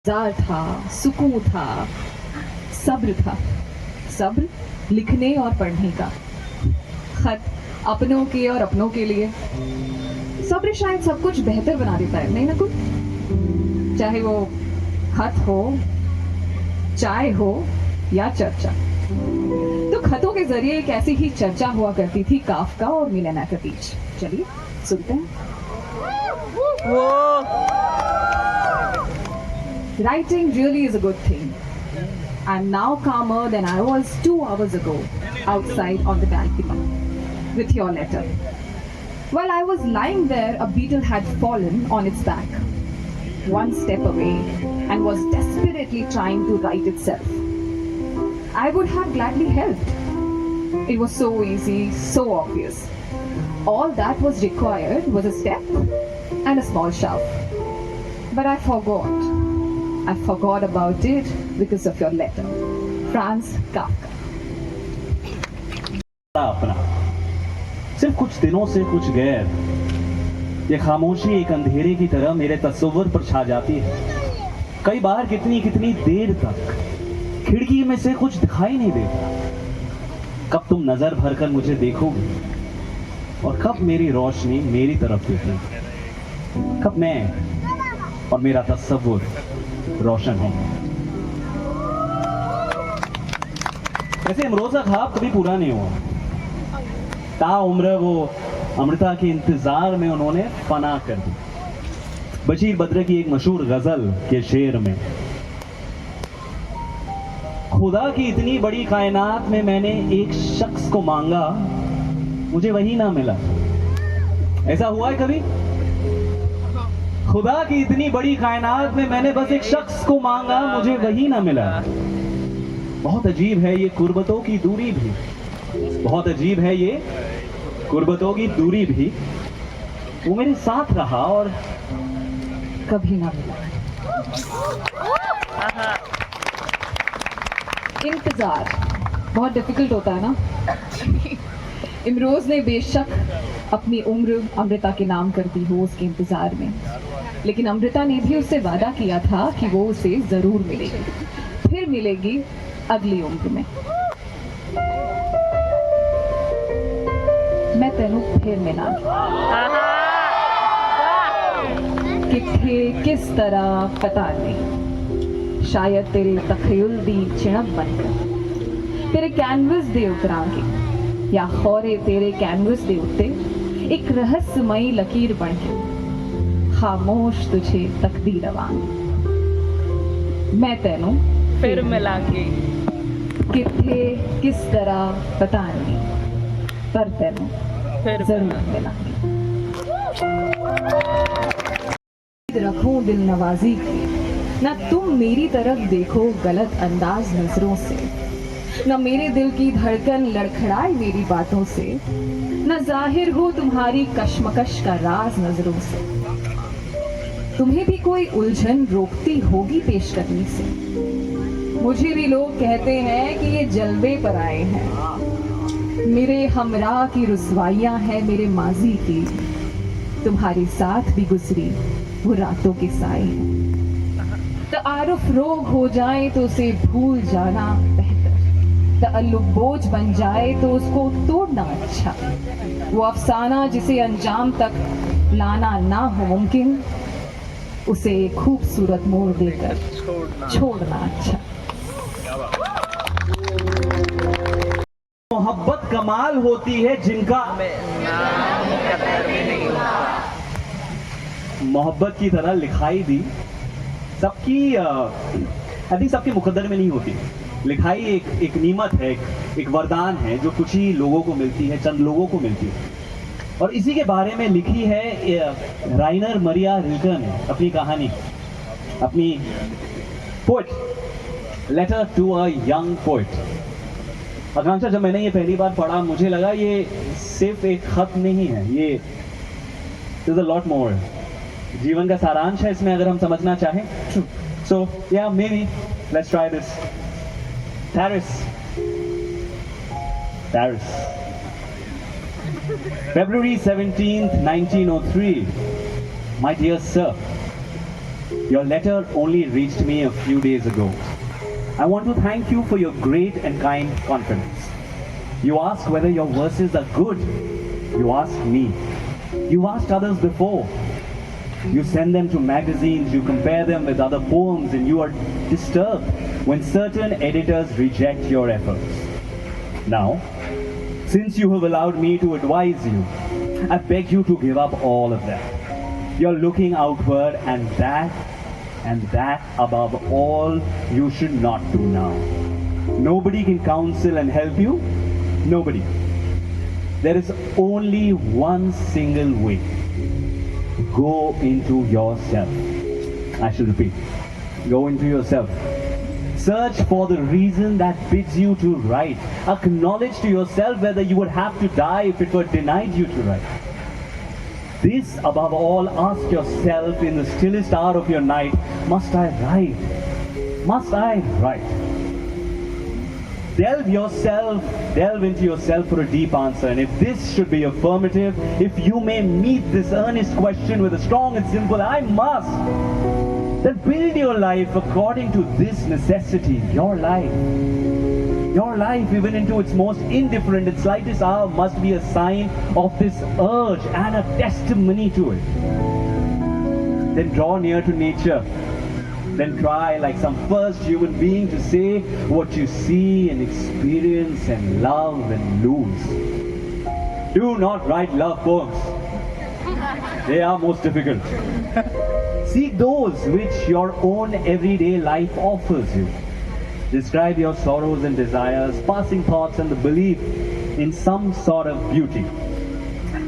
Jar था, सुकून था, सब्र था। सब्र लिखने और पढ़ने का, खत अपनों के और अपनों के लिए। सब्र शायद सब कुछ बेहतर बना देता है, नहीं ना कुछ? चाहे वो खत हो, चाय हो या चर्चा। तो खतों के जरिए एक ऐसी ही चर्चा हुआ करती थी काफका और मिलेना के बीच। चलिए सुनते हैं। Writing really is a good thing. I'm now calmer than I was 2 hours ago outside on the balcony with your letter. While I was lying there, a beetle had fallen on its back, one step away, and was desperately trying to right itself. I would have gladly helped. It was so easy, so obvious. All that was required was a step and a small shove. But I forgot. I forgot about it because of your letter. Franz Kafka. अपना सिर्फ कुछ दिनों से कुछ गैर, ये खामोशी एक अंधेरे की तरह मेरे तस्वुर पर छा जाती है। कई बार कितनी कितनी देर तक खिड़की में से कुछ दिखाई नहीं देता। कब तुम नजर भरकर मुझे देखोगे और कब मेरी रोशनी मेरी तरफ देखेगी, कब मैं और मेरा तस्वुर रोशन हो। वैसे इमरोज़ा ख्वाब कभी पूरा नहीं हुआ। ताउम्र वो अमृता के इंतजार में उन्होंने फना कर दी। बशीर बद्र की एक मशहूर गजल के शेर में, खुदा की इतनी बड़ी कायनात में मैंने एक शख्स को मांगा, मुझे वही ना मिला। ऐसा हुआ है कभी? खुदा की इतनी बड़ी कायनात में मैंने बस एक शख्स को मांगा, मुझे वही ना मिला। बहुत अजीब है ये कुर्बतों की दूरी भी, बहुत अजीब है ये कुर्बतों की दूरी भी। वो मेरे साथ रहा और कभी ना मिला। इंतजार बहुत डिफिकल्ट होता है ना। इमरोज ने बेशक अपनी उम्र अमृता के नाम कर दी हो उसके इंतजार में, लेकिन अमृता ने भी उससे वादा किया था कि वो उसे जरूर मिलेगी, फिर मिलेगी अगली उम्र में। मैं तेनू फिर मिला किथे किस तरह पता नहीं, शायद तेरे तखयुल दी चिणक बनकर तेरे कैनवस दे उतरांगे, या खौरे तेरे कैनवस दे उत्ते एक रहस्यमयी लकीर बन के खामोश तुझे तकदीर रवांगी। मैं तेनू फिर मिलांगी किथे किस तरह पता नहीं, पर तेनू फिर जरूर मिलांगी। रखूं दिल नवाजी की, ना तुम मेरी तरफ देखो गलत अंदाज नजरों से, न मेरे दिल की धड़कन लड़खड़ाए मेरी बातों से, न जाहिर हो तुम्हारी कश्मकश का राज नजरों से। तुम्हें भी कोई उलझन रोकती होगी पेशकदमी से। मुझे भी लोग कहते हैं कि ये जलवे पर आए हैं, मेरे हमराह की रुसवाइयां हैं मेरे माजी की, तुम्हारे साथ भी गुजरी वो रातों के साए हैं। तारुफ रोग हो जाए तो उसे भूल जाना बेहतर, ताल्लुक बोझ बन जाए तो उसको तोड़ना अच्छा। वो अफसाना जिसे अंजाम तक लाना ना हो मुमकिन, उसे एक खूबसूरत मोड़ देकर छोड़ना अच्छा। मोहब्बत कमाल होती है जिनका मोहब्बत की तरह लिखाई दी सबकी आई थिंक सबके मुकद्दर में नहीं होती। लिखाई एक नीमत है, एक वरदान है जो कुछ ही लोगों को मिलती है, चंद लोगों को मिलती है। और इसी के बारे में लिखी है राइनर मरिया रिल्के ने अपनी कहानी, अपनी poet letter to a young poet. Akanksha, जब मैंने ये पहली बार पढ़ा मुझे लगा ये सिर्फ एक खत नहीं है, ये इज अ लॉट मोर। जीवन का सारांश है इसमें अगर हम समझना चाहें। सो या may be let's try this. Paris, Paris, February 17th, 1903. My dear sir, Your letter only reached me a few days ago. I want to thank you for your great and kind confidence. You ask whether your verses are good. You asked me. You asked others before. You send them to magazines, you compare them with other poems, and you are disturbed when certain editors reject your efforts. Now, since you have allowed me to advise you, I beg you to give up all of that. You're looking outward, and that above all, you should not do now. Nobody can counsel and help you. Nobody. There is only one single way. Go into yourself. I shall repeat. Go into yourself. Search for the reason that bids you to write. Acknowledge to yourself whether you would have to die if it were denied you to write. This, above all, ask yourself in the stillest hour of your night, must I write? Must I write? Delve into yourself for a deep answer. And if this should be affirmative, if you may meet this earnest question with a strong and simple, I must, then build your life according to this necessity, your life. Your life, even into its most indifferent and slightest hour, must be a sign of this urge and a testimony to it. Then draw near to nature. Then try, like some first human being, to say what you see and experience and love and lose. Do not write love poems. They are most difficult. Seek those which your own everyday life offers you. Describe your sorrows and desires, passing thoughts and the belief in some sort of beauty.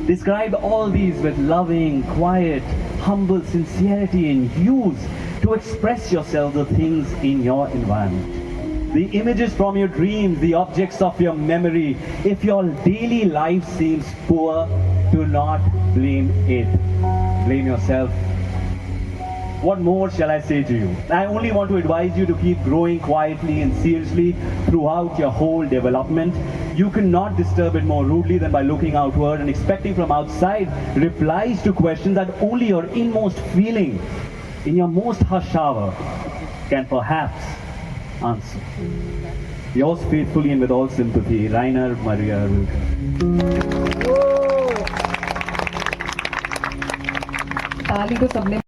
Describe all these with loving, quiet, humble sincerity, and use to express yourself the things in your environment. The images from your dreams, the objects of your memory. If your daily life seems poor, do not blame it. Blame yourself. What more shall I say to you? I only want to advise you to keep growing quietly and seriously throughout your whole development. You cannot disturb it more rudely than by looking outward and expecting from outside replies to questions that only your inmost feeling in your most hushed hour can perhaps answer. Yours faithfully and with all sympathy, Rainer Maria Rilke. ताली तो सबने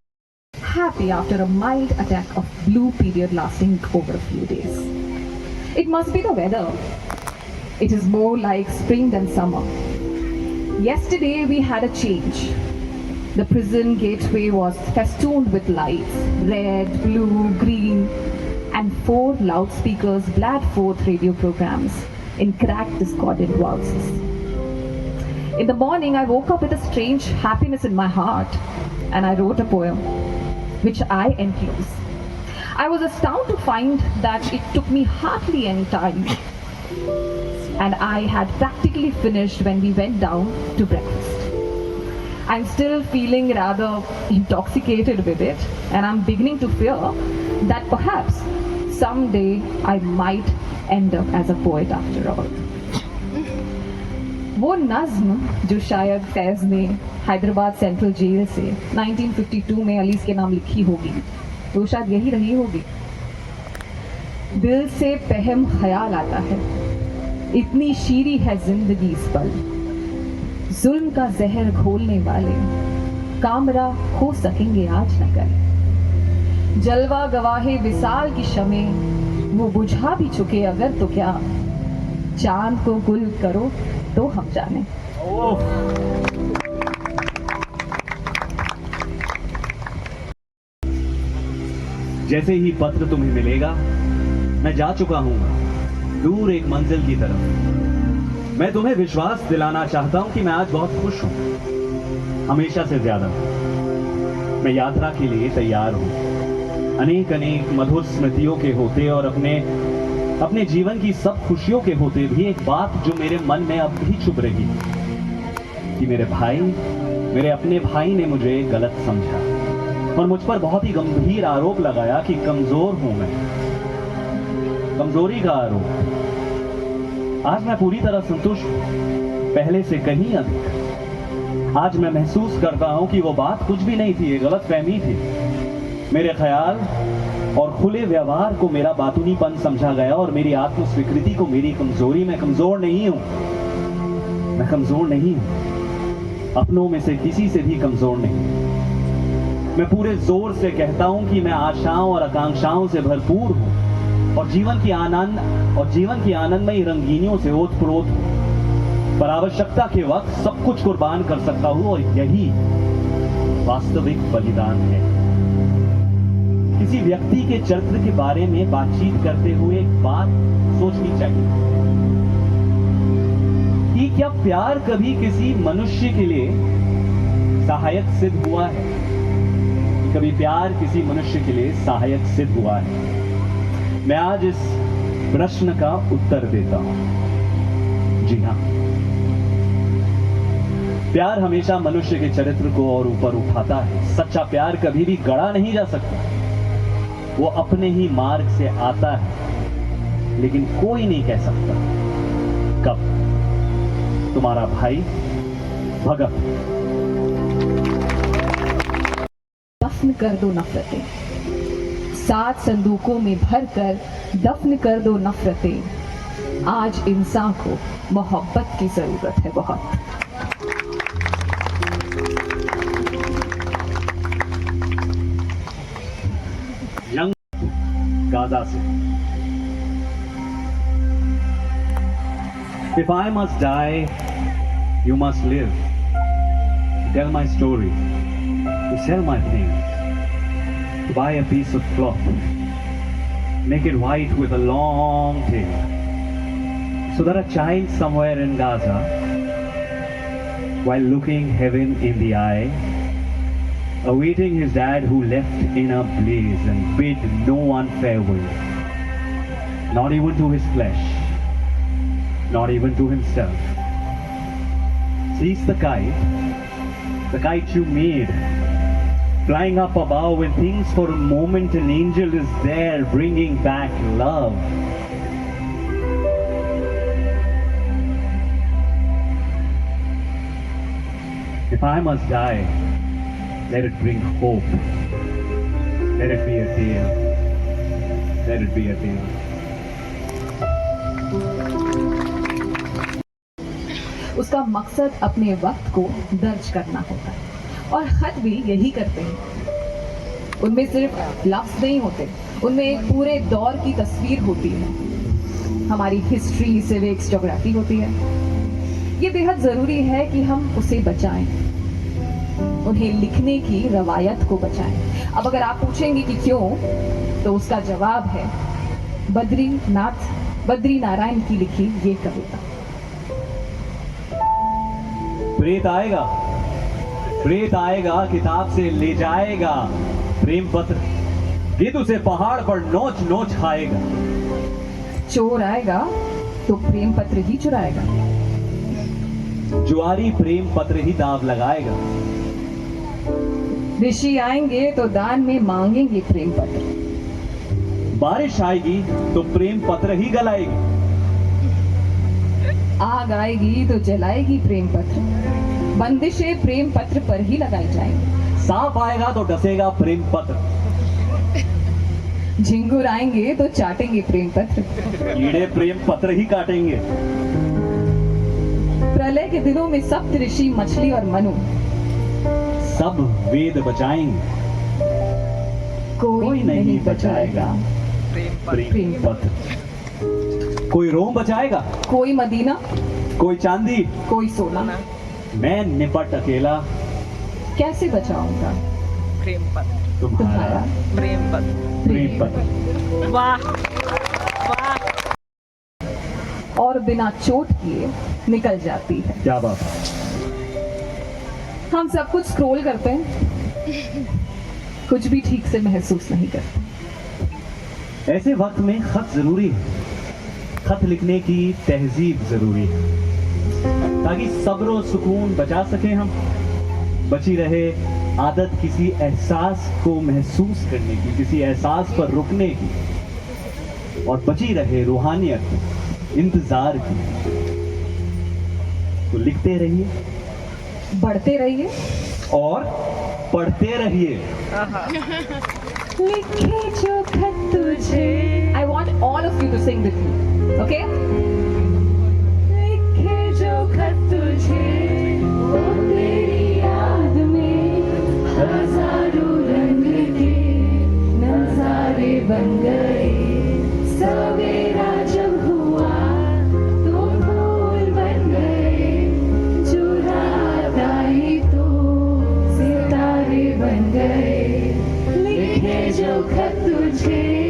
happy after a mild attack of blue period lasting over a few days. It must be the weather. It is more like spring than summer. Yesterday we had a change. The prison gateway was festooned with lights, red, blue, green, and 4 loudspeakers blared forth radio programs in cracked discordant voices. In the morning, I woke up with a strange happiness in my heart, and I wrote a poem, which I enclose. I was astounded to find that it took me hardly any time, and I had practically finished when we went down to breakfast. I'm still feeling rather intoxicated with it, and I'm beginning to fear that perhaps someday I might end up as a poet after all. वो नज़्म जो शायद फैज़ ने Hyderabad central jail से 1952 में अलीस के नाम लिखी होगी, तो शायद यही रही होगी. दिल से पहम ख्याल आता है, इतनी शीरी है जिंदगी इस पल, जुल्म का जहर घोलने वाले कामरा हो सकेंगे आज न कल. जलवा गवाहे विसाल की शमें वो बुझा भी चुके अगर तो क्या, चांद को गुल करो तो हम जाने. जैसे ही पत्र तुम्हें मिलेगा, मैं जा चुका हूं दूर एक मंजिल की तरफ. मैं तुम्हें विश्वास दिलाना चाहता हूं कि मैं आज बहुत खुश हूं, हमेशा से ज्यादा. मैं यात्रा के लिए तैयार हूं. अनेक अनेक मधुर स्मृतियों के होते और अपने जीवन की सब खुशियों के होते भी एक बात जो मेरे मन में अब भी चुभ रही कि मेरे अपने भाई ने मुझे गलत समझा और मुझ पर बहुत ही गंभीर आरोप लगाया कि कमजोर हूं मैं. कमजोरी का आरोप. आज मैं पूरी तरह संतुष्ट हूं, पहले से कहीं अधिक. आज मैं महसूस करता हूं कि वो बात कुछ भी नहीं थी, ये गलतफहमी थी. मेरे ख्याल और खुले व्यवहार को मेरा बातूनीपन समझा गया और मेरी आत्म स्वीकृति को मेरी कमजोरी। मैं कमजोर नहीं हूं, मैं कमजोर नहीं हूं, अपनों में से किसी से भी कमजोर नहीं। मैं पूरे जोर से कहता हूं कि मैं आशाओं और आकांक्षाओं से भरपूर हूं और जीवन की आनंदमयी रंगीनियों से ओतप्रोत हूं, पर आवश्यकता के वक्त सब कुछ कुर्बान कर सकता हूं और यही वास्तविक बलिदान है। किसी व्यक्ति के चरित्र के बारे में बातचीत करते हुए एक बात सोचनी चाहिए कि क्या प्यार कभी किसी मनुष्य के लिए सहायक सिद्ध हुआ है? कभी प्यार किसी मनुष्य के लिए सहायक सिद्ध हुआ है? मैं आज इस प्रश्न का उत्तर देता हूं, जी हां। प्यार हमेशा मनुष्य के चरित्र को और ऊपर उठाता है। सच्चा प्यार कभी भी गढ़ा नहीं जा सकता, वो अपने ही मार्ग से आता है, लेकिन कोई नहीं कह सकता कब। तुम्हारा भाई भगत। दफन कर दो नफरतें, 7 संदूकों में भरकर दफन कर दो नफरतें। आज इंसान को मोहब्बत की जरूरत है बहुत। यंग गाजा से। If I must die, you must live. To tell my story, to sell my things, to buy a piece of cloth, make it white with a long tail, so that a child somewhere in Gaza, while looking heaven in the eye, awaiting his dad who left in a blaze and bid no one farewell, not even to his flesh, not even to himself, sees the kite you made, flying up above and thinks for a moment an angel is there bringing back love. If I must die, let it bring hope. Let it be a tale. Let it be a tale. उसका मकसद अपने वक्त को दर्ज करना होता है और खत भी यही करते हैं। उनमें सिर्फ लफ्ज नहीं होते, उनमें एक पूरे दौर की तस्वीर होती है। हमारी हिस्ट्री, सिविक्स, ज्योग्राफी होती है। ये बेहद ज़रूरी है कि हम उसे बचाएं, उन्हें लिखने की रवायत को बचाएं। अब अगर आप पूछेंगे कि क्यों, तो उसका जवाब है बद्री नारायण की लिखी ये कविता। प्रेत आएगा किताब से ले जाएगा प्रेम पत्र, गिद्ध उसे पहाड़ पर नोच नोच खाएगा। चोर आएगा तो प्रेम पत्र ही चुराएगा, जुआरी प्रेम पत्र ही दाव लगाएगा। ऋषि आएंगे तो दान में मांगेंगे प्रेम पत्र, बारिश आएगी तो प्रेम पत्र ही गलाएगी। आग आएगी तो जलाएगी प्रेम पत्र, बंदिशें प्रेम पत्र पर ही लगाई जाएंगी। सांप आएगा तो डसेगा प्रेम पत्र, झिंगुर आएंगे तो चाटेंगे प्रेम पत्र, कीड़े प्रेम पत्र ही काटेंगे। प्रलय के दिनों में सप्त ऋषि मछली और मनु सब वेद बचाएंगे, कोई नहीं बचाएगा प्रेम पत्र। कोई रोम बचाएगा, कोई मदीना, कोई चांदी, कोई सोना। मैं निपट अकेला कैसे बचाऊंगा प्रेम पत्र, तुम्हारा प्रेम पत्र। प्रेम पत्र। वाह वाह, और बिना चोट किए निकल जाती है। क्या बात। हम सब कुछ स्क्रॉल करते हैं, कुछ भी ठीक से महसूस नहीं करते। ऐसे वक्त में खत जरूरी है, खत लिखने की तहजीब जरूरी है, ताकि सब्र सुकून बचा सके हम। बची रहे आदत किसी एहसास को महसूस करने की, किसी एहसास पर रुकने की, और बची रहे रूहानियत इंतजार की। तो लिखते रहिए, बढ़ते रहिए और पढ़ते रहिए। आहा। लिखे जो खत तुझे, I want all of you to sing with me, okay? लिखे जो खत तुझे, वो तेरी याद में हजारों रंग के नजारे बन गए। सवेरा जब हुआ तो फूल बन गए, जो रात आई तो सितारे बन गए। लिखे जो खत तुझे